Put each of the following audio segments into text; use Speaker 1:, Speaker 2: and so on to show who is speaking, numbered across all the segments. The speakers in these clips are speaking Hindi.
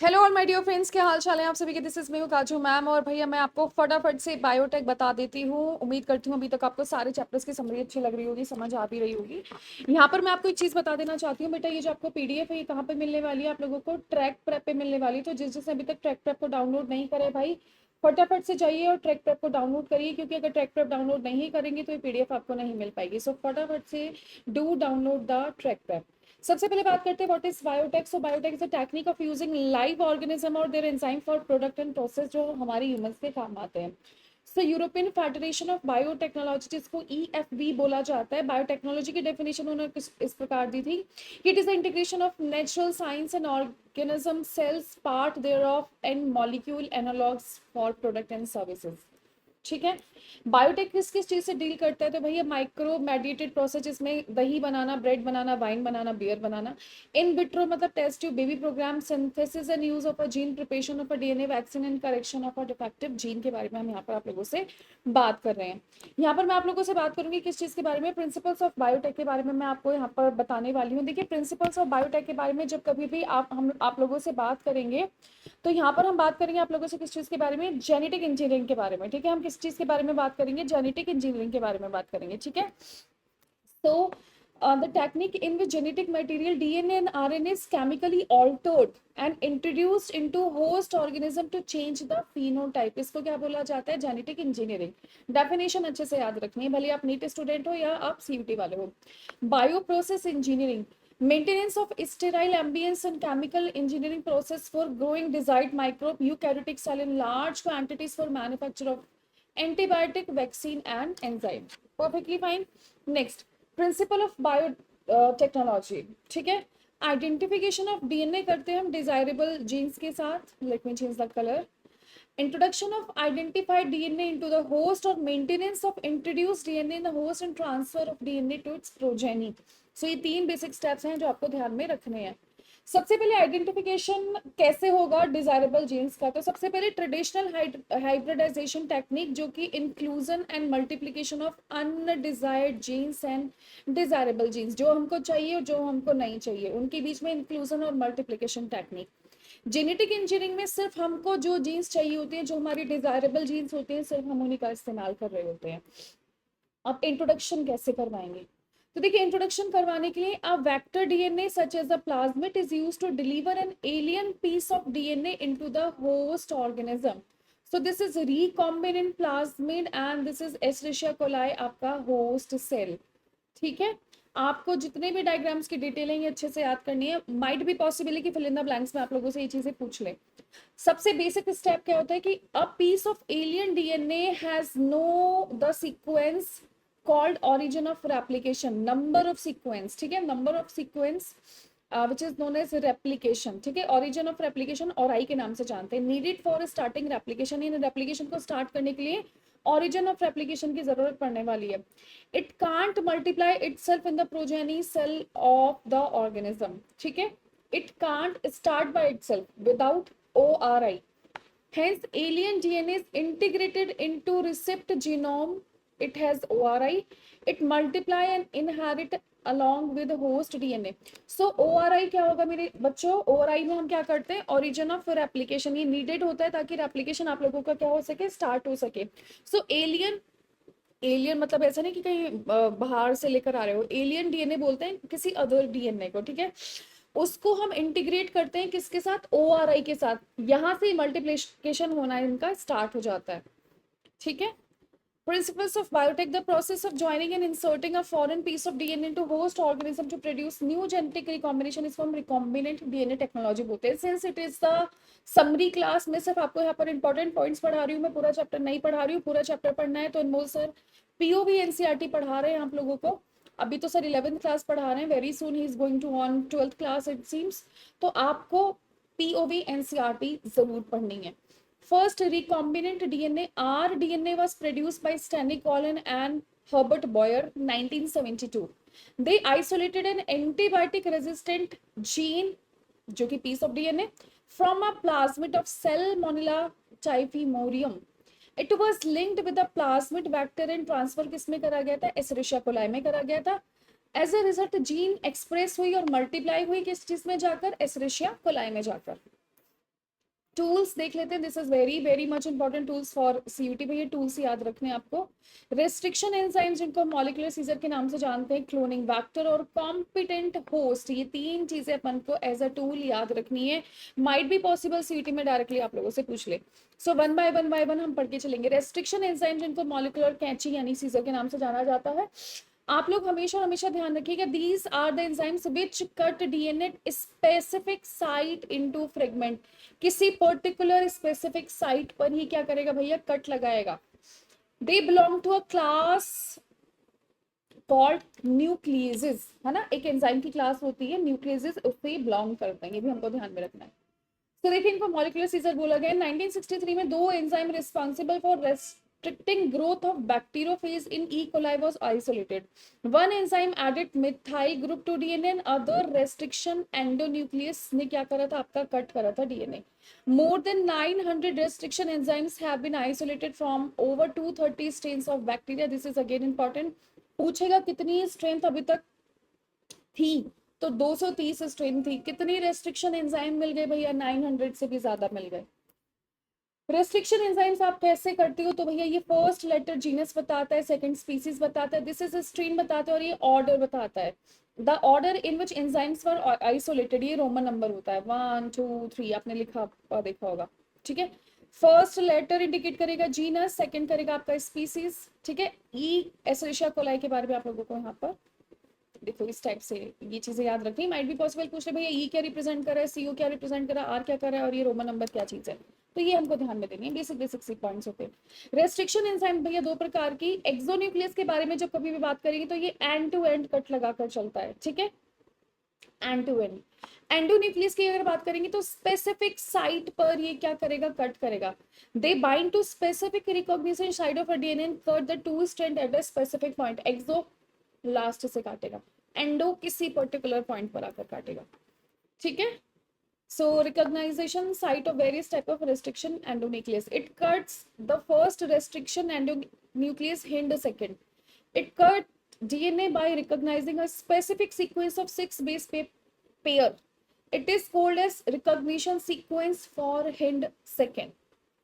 Speaker 1: हेलो और माय डियर फ्रेंड्स, क्या हाल चाल है आप सभी के। दिस इज मी काजू मैम। और भैया मैं आपको फटाफट से बायोटेक बता देती हूँ। उम्मीद करती हूँ अभी तक आपको सारे चैप्टर्स की समरी अच्छी लग रही होगी, समझ आ भी रही होगी। यहाँ पर मैं आपको एक चीज़ बता देना चाहती हूँ बेटा, ये जो आपको पीडीएफ है ये कहाँ पे मिलने वाली है, आप लोगों को ट्रैक प्रेप पे मिलने वाली है। तो जिसने अभी तक ट्रैक प्रेप को डाउनलोड नहीं करे भाई, फटाफट से जाइए और ट्रैक प्रेप को डाउनलोड करिए, क्योंकि अगर ट्रैक प्रेप डाउनलोड नहीं करेंगे तो ये पीडीएफ आपको नहीं मिल पाएगी। सो फटाफट से do download the track prep. सबसे पहले बात करते हैं what is biotech. So biotech is a technique of using live organism और their enzyme for product and process, जो हमारी ह्यूमंस के काम आते हैं। So European Federation of Biotechnology, जिसको ईएफबी बोला जाता है, बायोटेक्नोलॉजी की डेफिनेशन उन्होंने इस प्रकार दी थी कि it is the integration of natural science and organism cells part there of and molecule analogues for product and services. ठीक है। बायोटेक किस किस चीज से डील करता है, तो भैया माइक्रो मेडिएटेड प्रोसेस, जिसमें दही बनाना, ब्रेड बनाना, वाइन बनाना, बियर बनाना। इन विट्रो मतलब test tube baby program, synthesis and use of a gene, preparation of a DNA vaccine and correction of a defective gene के बारे में हम यहाँ पर आप लोगों से बात कर रहे हैं। यहाँ पर मैं आप लोगों से बात करूंगी किस चीज के बारे में, प्रिंसिपल्स ऑफ बायोटेक के बारे में मैं आपको यहाँ पर बताने वाली हूँ। देखिए, प्रिंसिपल्स ऑफ बायोटेक के बारे में जब कभी भी आप लोगों से बात करेंगे, तो यहाँ पर हम बात करेंगे आप लोगों से किस चीज़ के बारे में, जेनेटिक इंजीनियरिंग के बारे में। ठीक है, हम किस चीज़ के बारे में बात करेंगे, जेनेटिक इंजीनियरिंग के बारे में बात करेंगे। ठीक है। So, the technique in which genetic material DNA and RNA is chemically altered and introduced into host organism to change the phenotype, इसको क्या बोला जाता है, जेनेटिक इंजीनियरिंग। डेफिनेशन अच्छे से याद रखनी है, भले आप नीट स्टूडेंट हो या आप सीयूटी वाले हो। Bio process engineering, maintenance of sterile ambience and chemical engineering process for growing desired microbe eukaryotic cell in large quantities for manufacture of antibiotic, vaccine and enzyme. Perfectly fine. Next, principle of bio technology. ठीक है। आइडेंटिफिकेशन ऑफ डीएनए करते हैं हम डिजायरेबल जीन्स के साथ। Let me change the colour. Introduction of identified DNA into the host और maintenance of introduced DNA in the host and transfer of DNA to its progeny. So ये तीन बेसिक स्टेप्स हैं जो आपको ध्यान में रखने हैं। सबसे पहले आइडेंटिफिकेशन कैसे होगा डिजायरेबल जीन्स का, तो सबसे पहले ट्रेडिशनल हाइब्रिडाइजेशन टेक्निक, जो कि inclusion and multiplication of undesired genes and desirable genes, जो हमको चाहिए और जो हमको नहीं चाहिए, उनके बीच में इंक्लूजन और मल्टीप्लिकेशन टेक्निक। जेनेटिक इंजीनियरिंग में सिर्फ हमको जो जीन्स चाहिए होती हैं, जो हमारी डिजायरेबल जीन्स होती हैं, सिर्फ हम उन्हीं का इस्तेमाल कर रहे होते हैं। अब इंट्रोडक्शन कैसे करवाएंगे, तो देखिए इंट्रोडक्शन करवाने के लिए a vector DNA such as a plasmid is used to deliver an alien piece of DNA into the host organism. So this is recombinant plasmid and this is Escherichia coli, आपका होस्ट सेल। ठीक है। आपको जितने भी डायग्राम्स की डिटेल है ये अच्छे से याद करनी है। माइट भी पॉसिबल है कि फिल इन द ब्लैंक्स में आप लोगों से ये चीजें पूछ ले। सबसे बेसिक स्टेप क्या होता है कि a piece of alien DNA has no the sequence called origin of replication, number of sequence। ठीक है, number of sequence which is known as replication। ठीक है, origin of replication और आई के नाम से जानते हैं। needed for starting replication, in replication को start करने के लिए origin of replication की जरूरत पड़ने वाली है। it can't multiply itself in the progeny cell of the organism। ठीक है, it can't start by itself without ORI। Hence, alien DNA is integrated into receipt genome. It has ORI. It multiply and inherit along with host DNA. So ORI क्या होगा मेरे बच्चों, ORI में हम क्या करते हैं, origin of replication, ये needed होता है ताकि replication आप लोगों का क्या हो सके, start हो सके। So alien, एलियन मतलब ऐसा नहीं कि कहीं बाहर से लेकर आ रहे हो, एलियन डीएनए बोलते हैं किसी अदर डीएनए को। ठीक है, उसको हम इंटीग्रेट करते हैं किसके साथ, ओआरआई के साथ। यहां से मल्टीप्लिकेशन होना इनका स्टार्ट हो जाता है। ठीक है। Principles of biotech, the process of joining and inserting a foreign piece of DNA into host organism to produce new genetic recombination is from recombinant DNA technology बोलते हैं। Since it is the summary class, मैं सिर्फ आपको यहाँ पर इंपॉर्टेंट पॉइंट्स पढ़ा रही हूँ, मैं पूरा चैप्टर नहीं पढ़ा रही हूँ। पूरा चैप्टर पढ़ना है तो अनमोल सर पीओवी एनसीईआरटी पढ़ा रहे हैं आप लोगों को। अभी तो सर 11th क्लास पढ़ा रहे हैं, वेरी सून ही is going to on 12th class it seems. तो आपको पीओवी एनसीईआरटी जरूर पढ़नी है। First recombinant DNA, rDNA, was produced by Stanley Collin and Herbert Boyer, 1972. They isolated an antibiotic resistant gene, जो कि piece of DNA, from a plasmid of Salmonella typhimurium. It was linked with the plasmid vector and transfer किसमें करा गया था, एसरिशिया कोलाई में करा गया था। As a result gene express हुई और मल्टीप्लाई हुई किस चीज में जाकर, एसरिशिया कोलाई में जाकर। टूल्स देख लेते हैं, this is very very much important tools for CUET. भैया टूल्स याद रखने हैं आपको। रेस्ट्रिक्शन एंजाइम्स जिनको मॉलिक्यूलर सीजर के नाम से जानते हैं, क्लोनिंग फैक्टर और कॉम्पिटेंट होस्ट, ये तीन चीजें अपन को एज अ टूल याद रखनी है। माइट बी पॉसिबल सीयूटी में डायरेक्टली आप लोगों से पूछ ले। सो वन बाय वन हम पढ़ के चलेंगे। रेस्ट्रिक्शन एंजाइम जिनको मॉलिक्यूलर कैंची यानी सीजर के नाम से जाना जाता है, आप लोग हमेशा हमेशा ध्यान रखिएगा, these are the enzymes which cut DNA specific site into fragment. किसी पर्टिकुलर स्पेसिफिक साइट पर ही क्या करेगा भैया, कट लगाएगा। They belong to a class called nucleases, है ना, एक एंजाइम की क्लास होती है न्यूक्लियसेस, उससे बिलोंग करते हैं, ये भी हमको ध्यान में रखना है। तो देखिए इनको मॉलिक्यूलर सीजर बोला गया। 1963 में दो enzyme responsible for restricting growth of bacteriophage in E. coli was isolated. One enzyme added methyl group to DNA and other restriction endonuclease ने क्या करा था, आपका कट करा था DNA. More than 900 restriction enzymes have been isolated from over 230 strains of bacteria. This is again important. पूछेगा कितनी स्ट्रेंथ अभी तक थी, तो 230 स्ट्रेन थी। कितनी रेस्ट्रिक्शन एंजाइम मिल गए भैया, 900 से भी ज्यादा मिल गए। रेस्ट्रिक्शन एंजाइम्स आप कैसे करते हो, तो भैया ये फर्स्ट लेटर जीनस बताता है, सेकंड स्पीसीज बताता है, दिस इज स्ट्रेन बताता है, और ये ऑर्डर बताता है। The order in which enzymes were isolated, ये रोमन नंबर होता है, 1 2 3 आपने लिखा देखा होगा, ठीक है। फर्स्ट लेटर इंडिकेट करेगा जीनस, सेकंड करेगा आपका स्पीसीज, ठीक है। ई एस्चेरिशिया कोलाई के बारे में आप लोगों को यहाँ पर देखो इस टाइप से ये चीजें याद रखनी। माइट बी पॉसिबल पूछ रहे भैया ई क्या रिप्रेजेंट कर रहा है, सीओ क्या रिप्रेजेंट कर रहा है, आर क्या कर रहा है, और ये रोमन नंबर क्या चीज है, तो ये हमको ध्यान में देनी है। बेसिक बेसिक सी पॉइंट्स होते हैं। रेस्ट्रिक्शन एंजाइम भैया दो प्रकार की, एक्सोन्यूक्लियस के बारे में जब कभी भी बात करेंगे तो ये एंड टू एंड कट लगाकर चलता है, ठीक है, एंड टू एंड। एंडोन्यूक्लियस की अगर बात करेंगे तो स्पेसिफिक साइट पर ये क्या करेगा, कट करेगा। They bind to specific recognition site of a DNA and cut the two strand at a specific point. Exo last से काटेगा, एंडो किसी पर्टिकुलर पॉइंट पर आकर काटेगा, ठीक है। So recognition site of various type of restriction endonuclease. It cuts the first restriction endonuclease, hind second. It cut DNA by recognizing a specific sequence of 6 base pair. It is called as recognition sequence for hind second.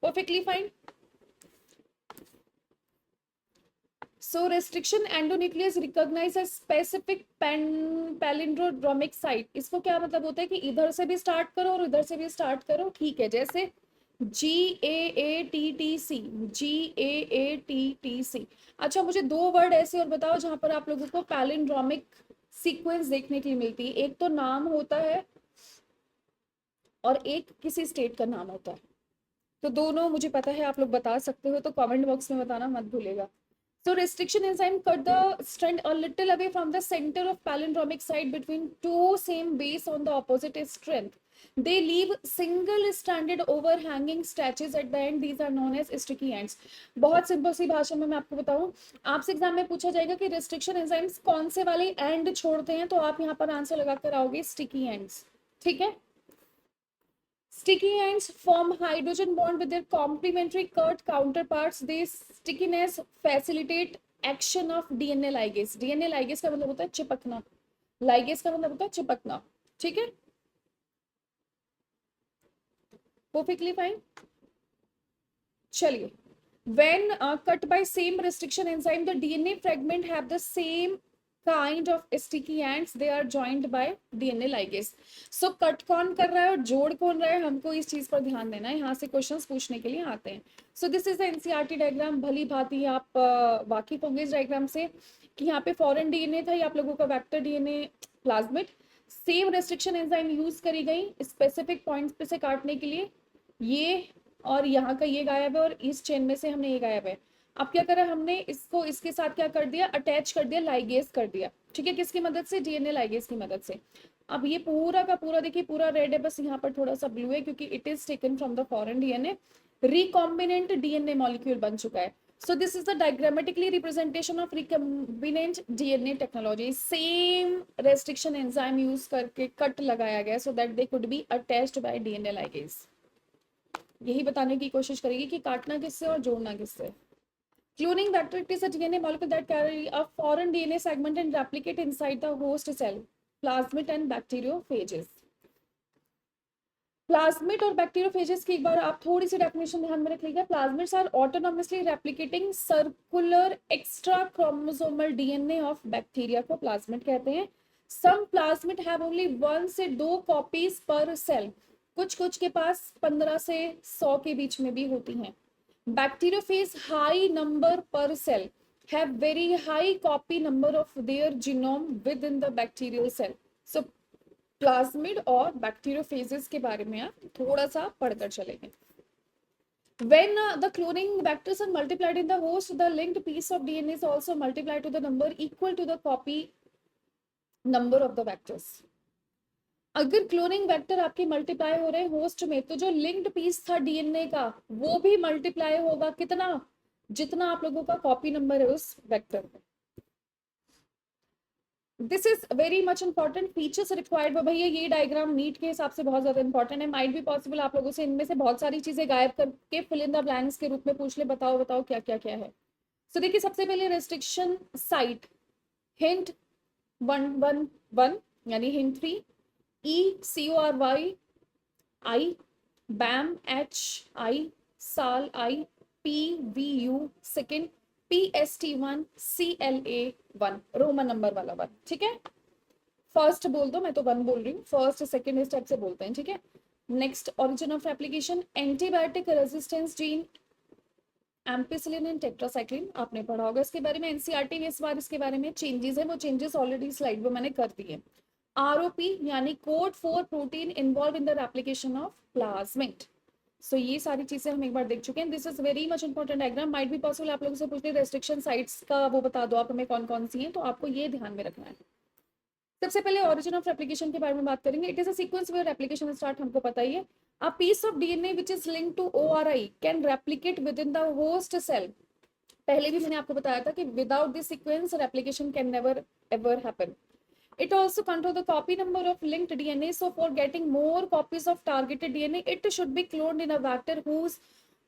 Speaker 1: Perfectly fine. So restriction endonuclease recognize a specific palindromic site. इसको क्या मतलब होता है कि इधर से भी स्टार्ट करो और इधर से भी स्टार्ट करो, ठीक है। जैसे GAATTC, GAATTC। अच्छा मुझे दो वर्ड ऐसे और बताओ जहां पर आप लोगों को पैलिंड्रोमिक सीक्वेंस देखने के लिए मिलती है। एक तो नाम होता है और एक किसी स्टेट का नाम होता है। तो दोनों मुझे पता है, आप लोग बता सकते हो, तो कमेंट बॉक्स में बताना मत भूलेगा। So restriction enzyme cut the strand a little away from the center of palindromic site between two same base on the opposite strength. They leave single stranded overhanging stretches at the end. These are known as sticky ends. बहुत सिंपल सी भाषा में मैं आपको बताऊं, आपसे एग्जाम में पूछा जाएगा कि रेस्ट्रिक्शन एंजाइम्स कौन से वाले एंड छोड़ते हैं, तो आप यहाँ पर आंसर लगाकर आओगे स्टिकी एंड्स, ठीक है। Sticky ends form hydrogen bond with their complementary cut counterparts. This stickiness facilitate action of DNA ligase. DNA ligase का मतलब होता है चिपकना, ligase का मतलब होता है चिपकना, ठीक है। Perfectly fine. चलिए, when cut by same restriction enzyme, the DNA fragment have the same kind of sticky ends. They are joined by DNA ligase. So cut कौन कर रहा है और जोड़ कौन रहा है, हमको इस चीज पर ध्यान देना है, यहाँ से क्वेश्चंस पूछने के लिए आते हैं। सो this is the NCERT diagram. भली भांति आप वाकिफ होंगे इस डायग्राम से कि यहाँ पे फॉरेन डीएनए था, ये आप लोगों का vector DNA plasmid. Same restriction enzyme use करी गई स्पेसिफिक पॉइंट्स पे से काटने के लिए, ये और यहाँ का ये गायब है और इस चेन में से हमने ये गायब है। अब क्या करा हमने, इसको इसके साथ क्या कर दिया, अटैच कर दिया, लाइगेस कर दिया, ठीक है, किसकी मदद से, डीएनए लाइगेस की मदद से। अब ये पूरा का पूरा देखिए पूरा रेड है, बस यहाँ पर थोड़ा सा ब्लू है क्योंकि it is taken from the foreign DNA. Recombinant DNA molecule बन चुका है। So this is the diagrammatically representation of recombinant DNA technology. Same restriction enzyme use करके कट लगाया गया so that they could be attached by DNA ligase. यही बताने की कोशिश करेगी कि काटना किससे और जोड़ना किससे। Cloning vector is a DNA molecule that carry a foreign DNA segment and replicate inside the host cell, plasmid and bacteriophages. Plasmid और बैक्टीरियोफेजेस की एक बार आप थोड़ी सी डेफिनेशन ध्यान में रख लीजिए। Plasmids are autonomously replicating circular extra chromosomal DNA of bacteria को प्लाज्मिड कहते हैं। सम प्लाज्मिड हैव ओनली 1 से 2 कॉपीज पर सेल, कुछ कुछ के पास 15 से 100 के बीच में भी होती हैं। बैक्टीरियोफेज हाई नंबर पर cell have very high copy number of their genome within the bacterial cell. So plasmid और बैक्टीरियोफेजेस के बारे में आप थोड़ा सा पढ़कर चलेंगे। When the cloning vectors are multiplied in the host, the linked piece of DNA is also multiplied to the number equal to the copy number of the vectors. अगर क्लोनिंग वेक्टर आपके मल्टीप्लाई हो रहे हैं होस्ट में, तो जो लिंक्ड पीस था डीएनए का वो भी मल्टीप्लाई होगा कितना, जितना आप लोगों का कॉपी नंबर है उस वेक्टर में। This is very much important features required. भैया ये डायग्राम नीट के हिसाब से बहुत ज्यादा इंपॉर्टेंट है। माइट बी पॉसिबल आप लोगों से इनमें से बहुत सारी चीजें गायब करके फिल इन द ब्लैंक्स के रूप में पूछ ले, बताओ बताओ क्या क्या क्या है। सो देखिए सबसे पहले रेस्ट्रिक्शन साइट हिंट 111 यानी hint 3, ECORY I, BAM HI, SAL I, PVU second, PST1 CLA1 Roman number वाला 1, ठीक है। फर्स्ट बोल दो, मैं तो 1 बोल रही हूँ, फर्स्ट सेकेंड इस टाइप से बोलते हैं, ठीक है। Next origin of application antibiotic resistance gene ampicillin and tetracycline, आपने पढ़ा होगा इसके बारे में। एनसीईआरटी में इस बार इसके बारे में चेंजेस है, वो चेंजेस ऑलरेडी स्लाइड में मैंने कर दिए। आरओपी यानी code for protein involved in the replication of plasmid. So ये सारी चीजें हम एक बार देख चुके हैं। This is very much important diagram. Might be possible आप लोगों से पूछ ले रेस्ट्रिक्शन साइट्स का वो बता दो आप हमें कौन कौन सी हैं, तो आपको ये ध्यान में रखना है। सबसे पहले ओरिजिन ऑफ रेप्लिकेशन के बारे में बात करेंगे। It is a sequence where replication start, हमको पता ही है। A piece of DNA which is linked to ORI can replicate within the host cell. पहले भी मैंने आपको बताया था कि without this sequence replication can never ever happen. It also controls the copy number of linked DNA. So for getting more copies of targeted DNA, it should be cloned in a vector whose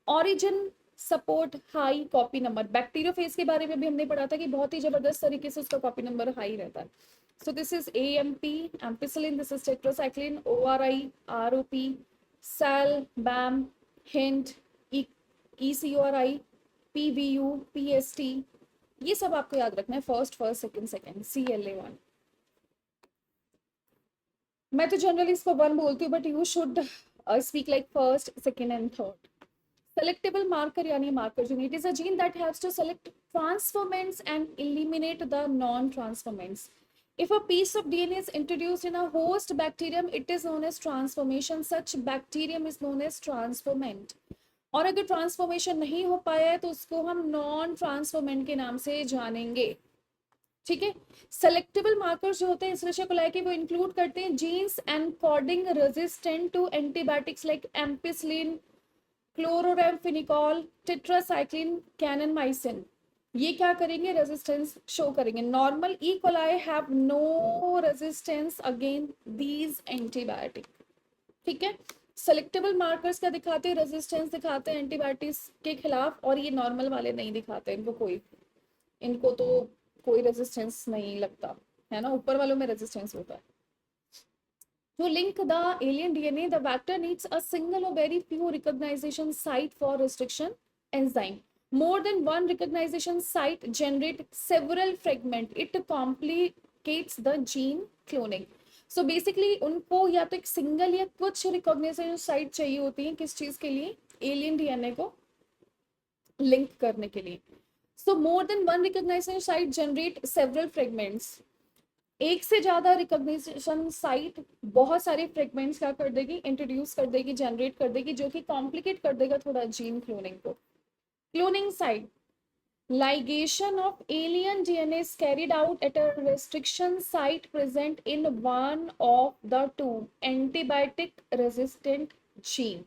Speaker 1: origin support high copy number. Bacteriophage के बारे में भी हमने पढ़ा था कि बहुत ही जबरदस्त तरीके से उसका copy number high रहता है. So this is AMP, ampicillin, this is tetracycline, ORI, ROP, SAL, BAM, HINT, ECORI, PVU, PST, ये सब आपको याद रखना है। First second CLA1। मैं तो जनरली इसको 1 बोलती हूँ, but you should speak like first second and third. Selectable marker यानी marker gene, it is a gene that haves to select transformants and eliminate the non transformants. If a piece of DNA is introduced in a host bacterium, it is known as transformation. Such bacterium is known as transformant. और अगर ट्रांसफॉर्मेशन नहीं हो पाया है तो उसको हम नॉन ट्रांसफॉर्मेंट के नाम से जानेंगे, ठीक है। सेलेक्टेबल मार्कर्स जो होते हैं इस विषय को लेके वो इंक्लूड करते हैं genes encoding resistant to antibiotics like ampicillin, chloramphenicol, tetracycline, kanamycin. ये क्या करेंगे, रेजिस्टेंस शो करेंगे। Normal E coli have no resistance against these antibiotic, ठीक है। सेलेक्टेबल मार्कर्स क्या दिखाते हैं, रेजिस्टेंस दिखाते हैं एंटीबायोटिक्स के खिलाफ, और ये नॉर्मल वाले नहीं दिखाते, इनको तो कोई रेजिस्टेंस नहीं लगता है ना, ऊपर वालों में रेजिस्टेंस होता है। To link the alien DNA, the vector needs a single or very few recognition site for restriction enzyme. More than one recognition site generate several fragments. It complicates the gene cloning. So basically उनको या तो एक सिंगल या कुछ रिकॉग्निशन साइट चाहिए होती है, किस चीज के लिए, एलियन डीएनए को लिंक करने के लिए। So more than one recognition site generate several fragments. एक से ज्यादा रिकॉग्निशन साइट बहुत सारे फ्रेगमेंट्स क्या कर देगी, इंट्रोड्यूस कर देगी, जनरेट कर देगी, जो कि कॉम्प्लिकेट कर देगा थोड़ा जीन क्लोनिंग को। Cloning site, ligation of alien DNA is carried out at a restriction site present in one of the two antibiotic resistant gene.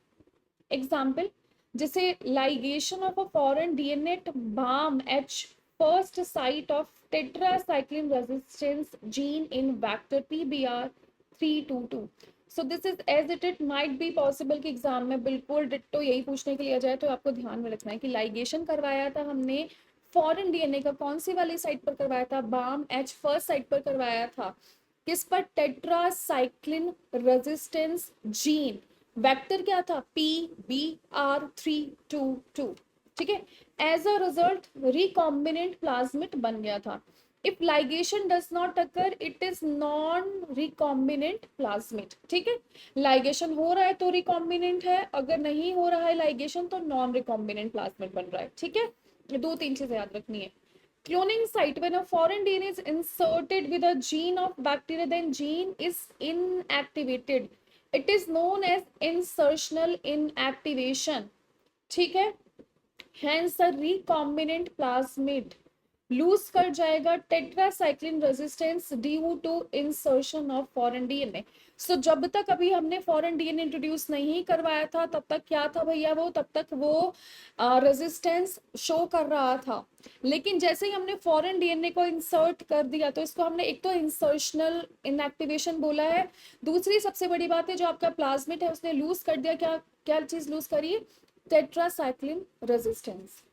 Speaker 1: Example, जैसे ligation of a foreign DNA at BAM-H first site of tetracycline resistance gene in vector PBR322. So this is as it might be possible कि एग्जाम में बिल्कुल डिट्टो यही पूछने के लिए आ जाए, तो आपको ध्यान में रखना है कि लाइगेशन करवाया था हमने फॉरेन डीएनए का, कौन सी वाली साइट पर करवाया था, BAM-H फर्स्ट साइट पर करवाया था, किस पर, टेट्रासाइक्लिन रेजिस्टेंस जीन वेक्टर क्या था, PBr322, ठीक है। As a result recombinant plasmid बन गया था। If ligation does not occur it is non recombinant plasmid, ठीक है। लाइगेशन हो रहा है तो रिकॉम्बिनेंट है, अगर नहीं हो रहा है लाइगेशन तो नॉन रिकॉम्बिनेंट प्लाज्मिड बन रहा है, ठीक है। ये दो तीन चीजें याद रखनी है। Cloning site, when a foreign DNA is inserted with a gene of bacteria, then gene is inactivated. It is known as insertional inactivation. ठीक है। Hence the recombinant plasmid lose कर जाएगा tetracycline resistance due to insertion of foreign DNA. So जब तक अभी हमने फॉरेन डीएनए इंट्रोड्यूस नहीं करवाया था तब तक क्या था भैया, वो तब तक वो रेजिस्टेंस शो कर रहा था। लेकिन जैसे ही हमने फॉरेन डीएनए को इंसर्ट कर दिया तो इसको हमने एक तो इंसर्शनल इनएक्टिवेशन बोला है, दूसरी सबसे बड़ी बात है जो आपका प्लाज्मिड है उसने लूज कर दिया, क्या क्या चीज लूज करी, tetracycline resistance.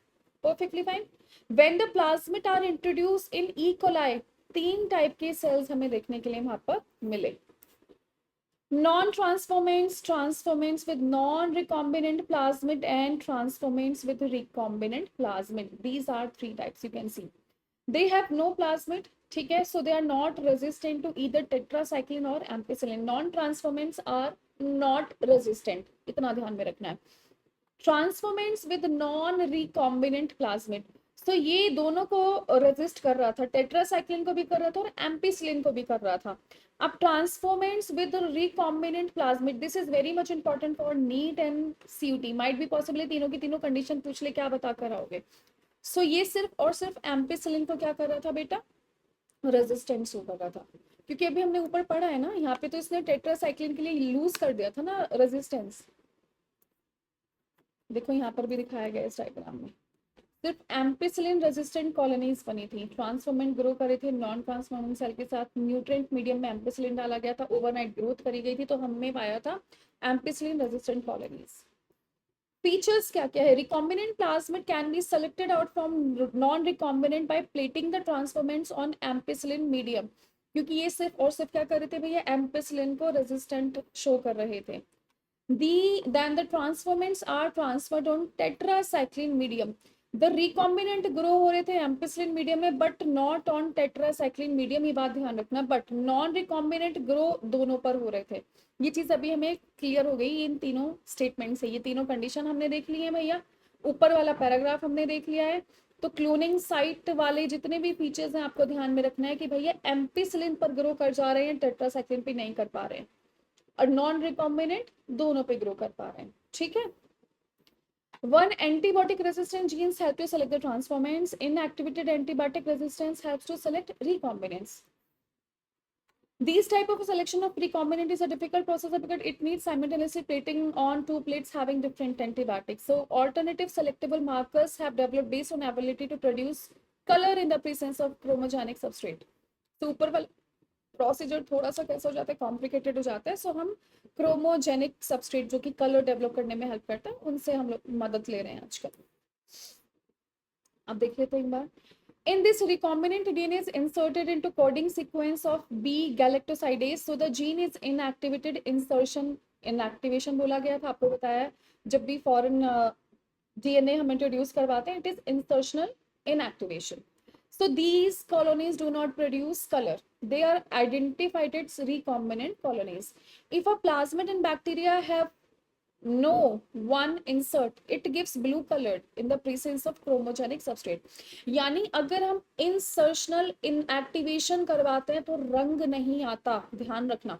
Speaker 1: Perfectly fine. When the plasmid are introduce in E coli, तीन टाइप के सेल्स हमें देखने के लिए वहां पर मिले। Non-transformants, transformants with non-recombinant plasmid and transformants with recombinant plasmid. These are three types you can see. They have no plasmid, ठीक है, so they are not resistant to either tetracycline or ampicillin. Non-transformants are not resistant, इतना ध्यान में रखना है। Transformants with non recombinant plasmid, तो ये दोनों को रेजिस्ट कर रहा था, टेट्रासाइक्लिन को भी कर रहा था और एम्पिसिलिन को भी कर रहा था। अब transformants with recombinant plasmid, this is very much important for NEET and CUET, might be possible तीनों की तीनों कंडीशन पूछ ले, क्या बता कर आओगे। सो ये सिर्फ और सिर्फ एम्पिसिलिन को क्या कर रहा था बेटा, रेजिस्टेंस शो कर रहा था, क्योंकि अभी हमने ऊपर पढ़ा है ना, यहाँ पे तो इसने टेट्रासाइक्लिन के लिए लूज कर दिया था ना रेजिस्टेंस। देखो यहाँ पर भी दिखाया गया इस डायग्राम में, सिर्फ एम्पिसिलिन रेजिस्टेंट कॉलोनीज बनी थी, ट्रांसफॉर्मेंट ग्रो करे थे नॉन ट्रांसफॉर्मेंट सेल के साथ, न्यूट्रिएंट मीडियम में एम्पिसिलिन डाला गया था, ओवरनाइट ग्रोथ करी गई थी, तो हमने पाया था एम्पिसिलिन रेजिस्टेंट कॉलोनीज। फीचर्स क्या क्या है, recombinant plasmid can be selected out from non recombinant by plating the transformants on ampicillin medium, क्योंकि ये सिर्फ और सिर्फ क्या कर रहे थे भैया, एम्पिसिलिन को रेजिस्टेंट शो कर रहे थे। Then the transformants are transferred on tetracycline medium. The recombinant grow हो रहे थे एम्पिसिलिन मीडियम में but not on tetracycline medium, ये बात ध्यान रखना, बट नॉन रिकॉम्बिनेंट ग्रो दोनों पर हो रहे थे। ये चीज अभी हमें क्लियर हो गई इन तीनों स्टेटमेंट से, ये तीनों कंडीशन हमने देख ली है भैया, ऊपर वाला पैराग्राफ हमने देख लिया है। तो क्लोनिंग साइट वाले जितने भी फीचर्स हैं आपको ध्यान में रखना है कि भैया एम्पिसिलिन पर ग्रो कर जा रहे हैं, टेट्रासाइक्लिन पे नहीं कर पा रहे हैं, और नॉन रिकॉम्बिनेंट दोनों पे ग्रो कर पा रहे हैं, ठीक है। One antibiotic resistant genes help to select the transformants. Inactivated antibiotic resistance helps to select recombinants. These type of selection of recombinant is a difficult process because it needs simultaneously plating on two plates having different antibiotics. So alternative selectable markers have developed based on ability to produce color in the presence of chromogenic substrate. So ऊपर वाला प्रोसीजर थोड़ा सा कैसा हो जाता है, कॉम्प्लिकेटेड हो जाता है, सो हम क्रोमोजेनिक सबस्ट्रेट जो कि कलर डेवलप करने में हेल्प करता है उनसे हम लोग मदद ले रहे हैं आजकल। अब देखिए तो एक बार, in this recombinant DNA is inserted into coding sequence of B galactosidase, so the gene is inactivated, insertion inactivation बोला गया था, आपको बताया जब भी फॉरेन डीएनए हम इंट्रोड्यूस करवाते हैं, it is insertional inactivation. So these colonies do not produce color. They are identified as recombinant colonies. If a plasmid in bacteria have no one insert, it gives blue color in the presence of chromogenic substrate. यानी अगर हम insertional inactivation करवाते हैं तो रंग नहीं आता, ध्यान रखना,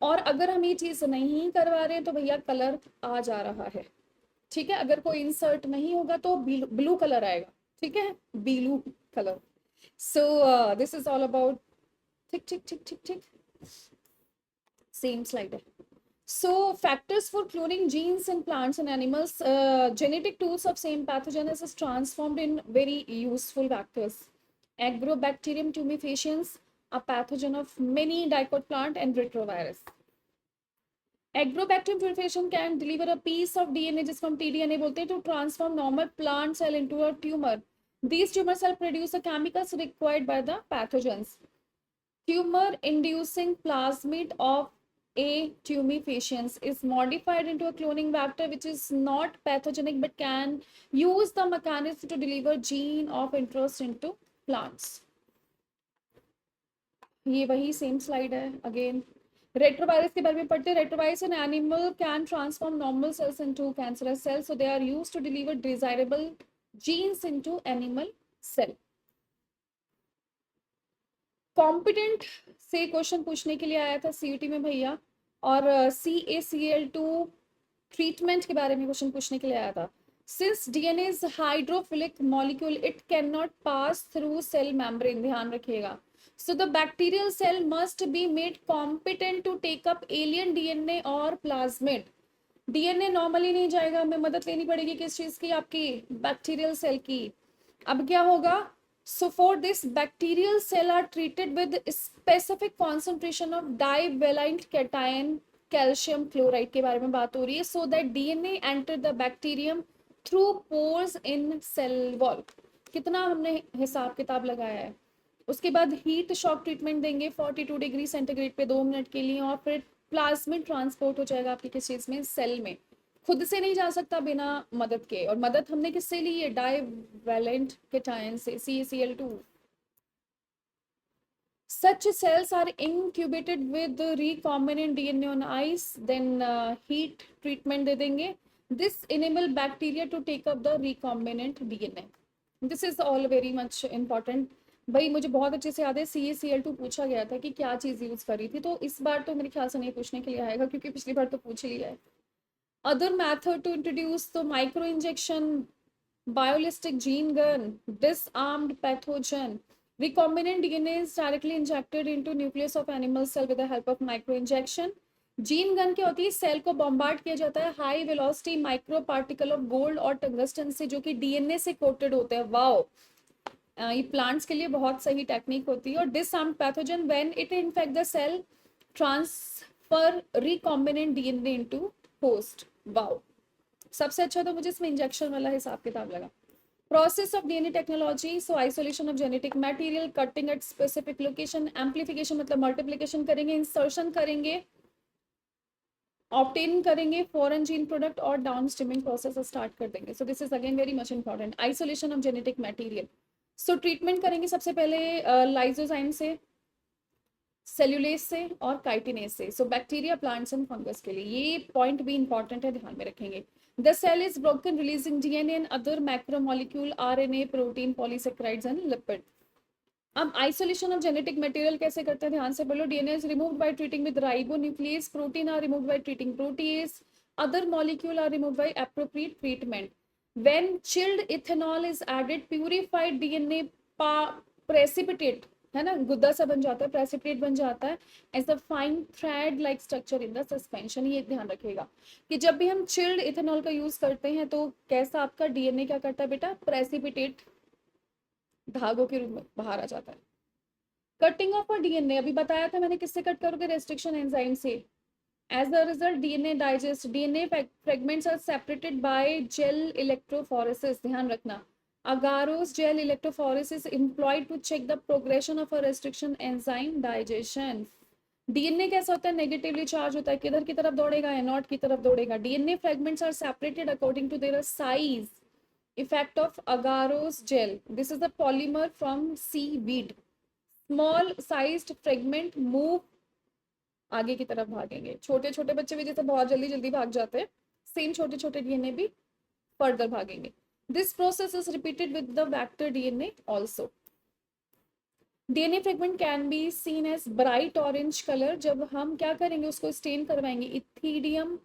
Speaker 1: और अगर हम ये चीज नहीं करवा रहे हैं तो भैया कलर आ जा रहा है, ठीक है। अगर कोई इंसर्ट नहीं होगा तो ब्लू कलर आएगा, ठीक है, blue color. So this is all about tick. Same slide. So factors for cloning genes in plants and animals, genetic tools of same pathogens is transformed in very useful factors. Agrobacterium tumefaciens, a pathogen of many dicot plant, and retrovirus. Agrobacterium tumefaciens can deliver a piece of DNA जिसको हम tDNA बोलते हैं, to transform normal plant cell into a tumor. These tumor cells produce the chemicals required by the pathogens. Tumor inducing plasmid of A. tumefaciens is modified into a cloning vector which is not pathogenic but can use the mechanism to deliver gene of interest into plants. ये वही सेम स्लाइड है अगेन. रेट्रोवायरस के बारे में पढ़ते हैं. Retrovirus in animal can transform normal cells into cancerous cells, so they are used to deliver desirable genes into animal cell. Competent से क्वेश्चन पूछने के लिए आया था सीयूटी में भैया, और CaCl2 ट्रीटमेंट के बारे में क्वेश्चन पूछने के लिए आया था. Since DNA is hydrophilic molecule it can not pass through cell membrane, ध्यान रखिएगा. So the bacterial cell must be made competent to take up alien DNA और plasmid. DNA नॉर्मली नहीं जाएगा, हमें मदद लेनी पड़ेगी किस चीज की, आपकी बैक्टीरियल सेल की. अब क्या होगा? So for this bacterial cell are treated with specific concentration of divalent cation calcium chloride के बारे में बात हो रही है, so that DNA enter the bacterium through pores in cell wall. कितना हमने हिसाब किताब लगाया है. उसके बाद हीट शॉक ट्रीटमेंट देंगे 42 डिग्री सेंटीग्रेड पे 2 मिनट के लिए, और फिर प्लाज्मिड ट्रांसपोर्ट हो जाएगा आपके किस चीज में, सेल में. खुद से नहीं जा सकता बिना मदद के, और मदद हमने किससे ली है, डाइवैलेंट केटायन से, CaCl2. Such cells are incubated with recombinant DNA on ice, then heat treatment दे देंगे. This enable bacteria to take up the recombinant DNA. This is all very much important. भाई मुझे बहुत अच्छे से याद है CaCl2 पूछा गया था कि क्या चीज यूज करी थी, तो इस बार तो मेरे ख्याल से नहीं पूछने के लिए आएगा क्योंकि पिछली बार तो पूछ लिया है. Other method to introduce the micro injection, biolistic gene gun, disarmed pathogen. Recombinant DNA is directly injected into nucleus of animal cell with the help of micro injection. Gene gun क्या होती है, सेल को बॉम्बार्ड किया जाता है high velocity micro particle of gold और टंगस्टन से जो कि डीएनए से कोटेड होते हैं. वाओ, ये प्लांट्स के लिए बहुत सही टेक्निक होती है. और disarmed pathogen when it infect the cell transfer recombinant DNA into host. Wow, सबसे अच्छा तो मुझे इसमें इंजेक्शन वाला हिसाब किताब लगा. Process of DNA technology, so isolation of genetic material, cutting at specific location, amplification मतलब मल्टीप्लिकेशन करेंगे, इंसर्शन करेंगे, ऑब्टेन करेंगे फॉरेन जीन प्रोडक्ट, और डाउन स्ट्रीमिंग प्रोसेस स्टार्ट कर देंगे. सो this is again very much important. Isolation of genetic material, so treatment करेंगे सबसे पहले लाइजोजाइम से, सेल्यूलेस से और काइटिनेस से. So bacteria, plants and fungus के लिए ये पॉइंट भी इंपॉर्टेंट है, ध्यान में रखेंगे. The cell is broken releasing DNA and other macromolecule, RNA, protein, polysaccharides and lipid. अब आइसोलेशन ऑफ जेनेटिक मटेरियल कैसे करते हैं, ध्यान से बोलो. DNA is removed by treating with ribonuclease, protein are removed by treating protease, other molecule are removed by appropriate treatment. When chilled ethanol is added, purified DNA precipitate, है ना, गुद्दा सा बन जाता है, प्रेसिपिटेट बन जाता है as a fine thread like structure in the suspension. ये ध्यान रखिएगा कि जब भी हम चिल्ड इथेनॉल का यूज करते हैं तो कैसा आपका डीएनए क्या करता है बेटा, प्रेसिपिटेट धागों के रूप में बाहर आ जाता है. कटिंग ऑफ डीएनए अभी बताया था मैंने, किससे कट करोगे, रेस्ट्रिक्शन एंजाइम से. As a result, DNA digest. DNA fragments are separated by gel electrophoresis. ध्यान रखना. Agarose gel electrophoresis employed to check the progression of a restriction enzyme digestion. DNA कैसा होता है, नेगेटिवली चार्ज होता है, किधर की तरफ दौड़ेगा, एनोड की तरफ दौड़ेगा. DNA fragments are separated according to their size. Effect of agarose gel. This is the polymer from seaweed. Small sized fragment move, आगे की तरफ भागेंगे. छोटे छोटे बच्चे भी जैसे बहुत जल्दी जल्दी भाग जाते हैं, सेम छोटे छोटे डीएनए भी फर्दर भागेंगे. This process is repeated with the vector DNA also. DNA fragment can be seen as bright orange colour. जब हम क्या करेंगे, उसको स्टेन करवाएंगे इथिडियम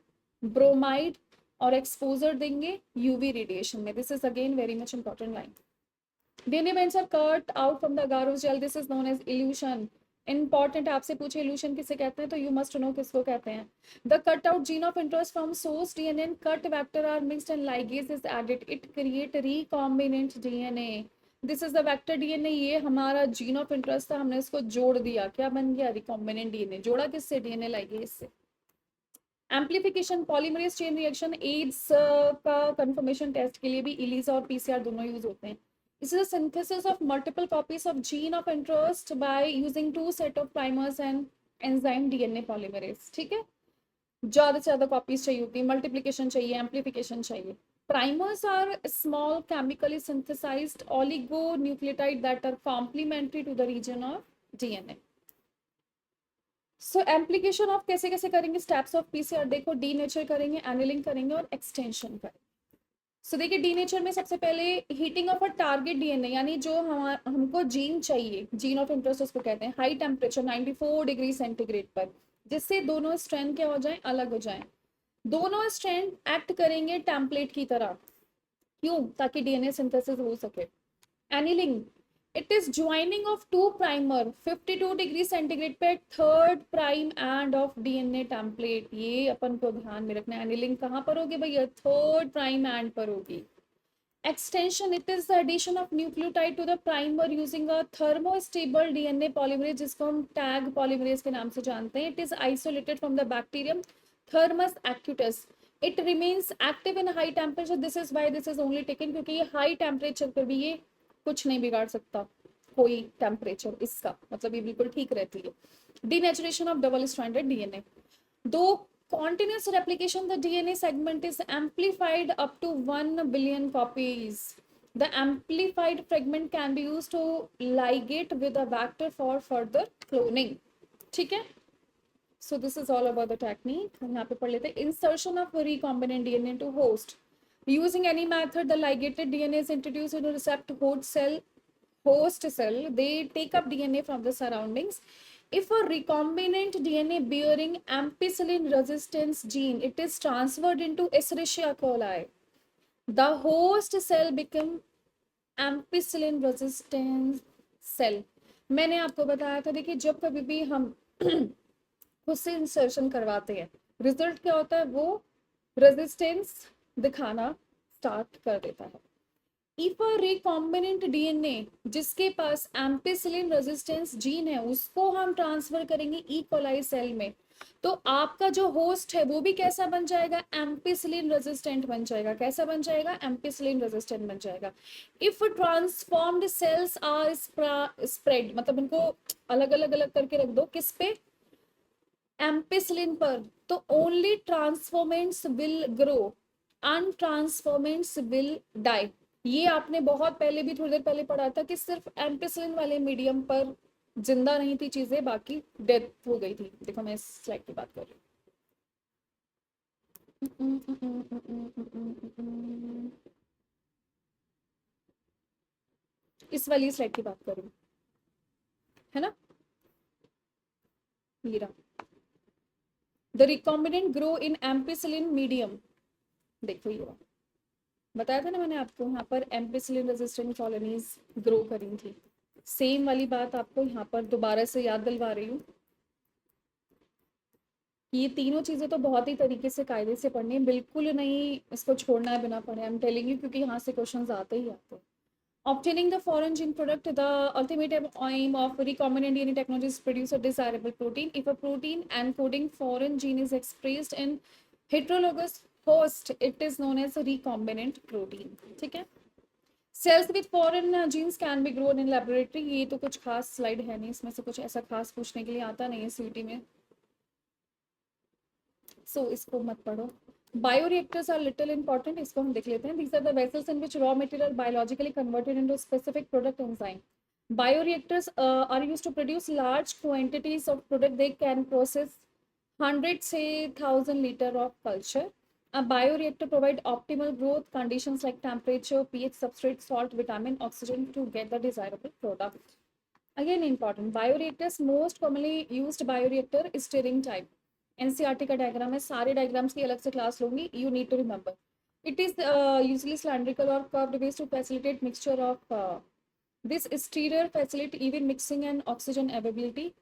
Speaker 1: ब्रोमाइड और एक्सपोजर देंगे यूवी रेडिएशन में. This is again very much important line. DNA bands are cut out from the agarose gel. This is known as elution. Important, आपसे पूछे इल्यूशन किसे कहते हैं तो यू मस्ट नो किसको कहते हैं. The cut out gene of interest from source DNA and cut vector are mixed and ligase is added. It create recombinant DNA. This is the vector DNA. ये हमारा जीन ऑफ इंटरेस्ट था, हमने इसको जोड़ दिया, क्या बन गया, रिकॉम्बिनेंट डीएनए. जोड़ा किससे, डीएनए लाइगेज से. Amplification, polymerase chain reaction, AIDS का कंफर्मेशन टेस्ट के लिए भी इलीजा और पीसीआर दोनों यूज होते हैं. This is a synthesis of multiple copies of gene of interest by using two set of primers and enzyme DNA polymerase, ठीक है। ज्यादा से ज्यादा कॉपीज चाहिए होती है, मल्टीप्लिकेशन चाहिए, एम्प्लीफिकेशन चाहिए। Primers are small chemically synthesized oligonucleotide that are complementary to the region of DNA. So amplification of कैसे कैसे करेंगे, स्टेप्स ऑफ पीसीआर देखो, डी नेचर करेंगे, एनिलिंग करेंगे और एक्सटेंशन करेंगे। सो देखिए डी नेचर में सबसे पहले heating of a target DNA, यानी जो हमको जीन चाहिए, जीन ऑफ इंटरेस्ट उसको कहते हैं, हाई टेम्परेचर 94 डिग्री सेंटीग्रेड पर, जिससे दोनों स्ट्रैंड क्या हो जाए, अलग हो जाए। दोनों स्ट्रैंड एक्ट करेंगे टेम्पलेट की तरह, क्यों, ताकि डीएनए सिंथेसिस हो सके। Annealing, it is joining of two primer 52 degree centigrade पे third prime end of DNA template, ये अपन को ध्यान में रखना है। एनिलिंग कहाँ पर होगी भैया, थर्ड प्राइम एंड पर होगी। Extension, it is the addition of nucleotide to the primer using a thermostable DNA polymerase, जिसको हम टैग पॉलीमरेज के नाम से जानते हैं। It is isolated from the bacterium Thermus aquaticus, it remains active in high temperature, this is why this is only taken, क्योंकि ये हाई टेम्परेचर पर भी ये कुछ नहीं बिगाड़ सकता कोई टेम्परेचर इसका, मतलब ये बिल्कुल ठीक रहती है। Denaturation of double stranded DNA, दो continuous replication, the DNA segment is amplified up to 1 billion copies. The amplified fragment can be used to ligate with a vector for further cloning, ठीक है। So this is all about the technique. हम यहाँ पे पढ़ लेते हैं, insertion of recombinant DNA into host. Using any method, the ligated DNA is introduced into receptor host cell. They take up DNA from the surroundings. If a recombinant DNA bearing ampicillin resistance gene, it is transferred into Escherichia coli, the host cell become ampicillin resistant cell. मैंने आपको बताया था, देखिए जब कभी भी हम खुद से इंसर्शन करवाते हैं, रिजल्ट क्या होता है, वो रेजिस्टेंस दिखाना स्टार्ट कर देता है। इफ अ रिकॉम्बिनेंट डीएनए जिसके पास एम्पिसिलिन रेजिस्टेंस जीन है, उसको हम ट्रांसफर करेंगे ई कोलाई सेल में, तो आपका जो होस्ट है वो भी कैसा बन जाएगा, एम्पिसिलिन रेजिस्टेंट बन जाएगा। कैसा बन जाएगा, एम्पिसिलिन रेजिस्टेंट बन जाएगा। If transformed cells are spread, मतलब इनको अलग अलग अलग करके रख दो, किस पे, एम्पिसिलिन पर, तो only transformants will grow, untransformants will die. ये आपने बहुत पहले भी थोड़ी देर पहले पढ़ा था कि सिर्फ एम्पिसिलिन वाले मीडियम पर जिंदा नहीं थी चीजें, बाकी डेथ हो गई थी। देखो मैं इस स्लाइड की बात कर रही हूँ, इस वाली स्लाइड की बात कर रही हूँ, है ना, Meera. The recombinant grow in ampicillin medium, देखो ये बताया था ना मैंने आपको, यहाँ पर एम्पिसिलिन रेजिस्टेंट कॉलोनीज ग्रो करी थी। सेम वाली बात आपको यहाँ पर दोबारा से याद दिलवा रही हूँ। ये तीनों चीजें तो बहुत ही तरीके से कायदे से पढ़नी है, बिल्कुल नहीं इसको छोड़ना है बिना पढ़े, आई एम टेलिंग यू, क्योंकि यहाँ से क्वेश्चन आते ही आते हैं। Obtaining the foreign gene product, the ultimate aim of recombinant DNA technology is to produce a desirable protein. If a protein encoding foreign gene is expressed in heterologous host, it is known as a recombinant protein. ठीक है। Cells with foreign genes can be grown in laboratory. ये तो कुछ खास स्लाइड है नहीं, इसमें से कुछ ऐसा खास पूछने के लिए आता नहीं है सीटी में, so इसको मत पढ़ो। Bioreactors are little important, इसको हम देख लेते हैं। These are the vessels in which raw material biologically converted into specific product enzyme. Bioreactors are used to produce large quantities of product. They can process 100 say 1000 liter of culture. A bioreactor provide optimal growth conditions like temperature, pH, substrate, salt, vitamin, oxygen to get the desirable product. Again important, bioreactors most commonly used bioreactor is stirring type. NCERT का डायग्राम है, सारे डायग्राम्स की अलग से क्लास लूंगी, you need to remember. It is usually cylindrical और curved base to facilitate mixture of this stirrer facilitate even mixing and oxygen availability.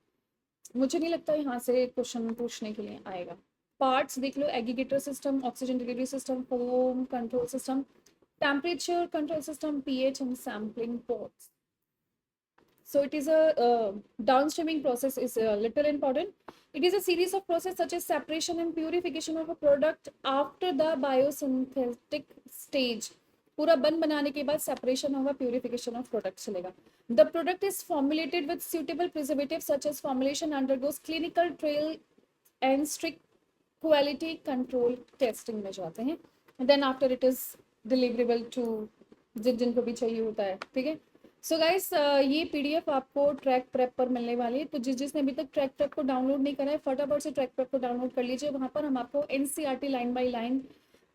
Speaker 1: मुझे नहीं लगता यहाँ से क्वेश्चन पूछने के लिए आएगा। पार्ट्स देख लो, aggregator system, oxygen delivery system, foam control system, temperature control system, pH and sampling ports. So it is a downstreaming process is a little important. It is a series of process such as separation and purification of a product after the biosynthetic stage. पूरा बन बनाने के बाद सेपरेशन होगा, प्यूरिफिकेशन ऑफ प्रोडक्ट चलेगा. The product is formulated with suitable preservative such as formulation undergoes clinical trial and strict quality control testing में जाते हैं. Then after it is deliverable to जिनको भी चाहिए होता है. ठीक है. सो गाइस ये पीडीएफ आपको ट्रैक प्रेप पर मिलने वाली है. तो जिसने अभी तक ट्रैक प्रेप को डाउनलोड नहीं करा है फटाफट से ट्रैक प्रेप को डाउनलोड कर लीजिए. वहाँ पर हम आपको एनसीईआरटी लाइन बाय लाइन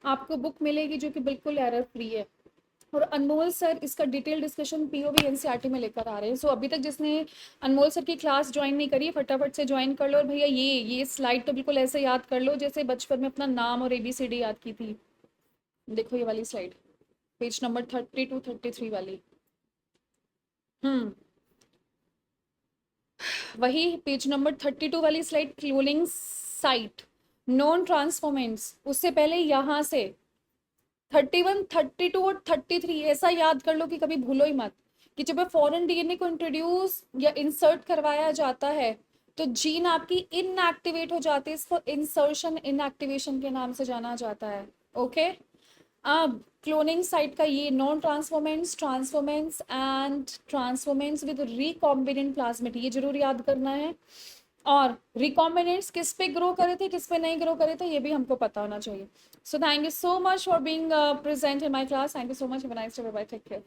Speaker 1: आपको बुक मिलेगी जो कि बिल्कुल एरर फ्री है. और अनमोल सर इसका डिटेल डिस्कशन पीओबी एनसीईआरटी में लेकर आ रहे हैं. सो अभी तक जिसने अनमोल सर की क्लास ज्वाइन नहीं करी फटाफट से ज्वाइन कर लो. और भैया ये स्लाइड तो बिल्कुल ऐसे याद कर लो जैसे बचपन में अपना नाम और एबीसीडी याद की थी. देखो ये वाली स्लाइड पेज नंबर 32-33 वाली. वही पेज नंबर 32 वाली slide cloning site non transformants. उससे पहले यहाँ से 31, 32 और 33 ऐसा याद कर लो कि कभी भूलो ही मत कि जब फॉरेन डीएनए को इंट्रोड्यूस या इंसर्ट करवाया जाता है तो जीन आपकी इनएक्टिवेट हो जाती है. इसको इंसर्शन इनएक्टिवेशन के नाम से जाना जाता है. ओके. अब क्लोनिंग साइट का ये non transformants, transformants and transformants with recombinant plasmid ये जरूर याद करना है. और रिकॉम्बिनेंट्स किस पे ग्रो करे थे किस पे नहीं ग्रो करे थे ये भी हमको पता होना चाहिए. So thank you so much for being present in my class. Thank you so much. Have a nice day. Bye. Take care.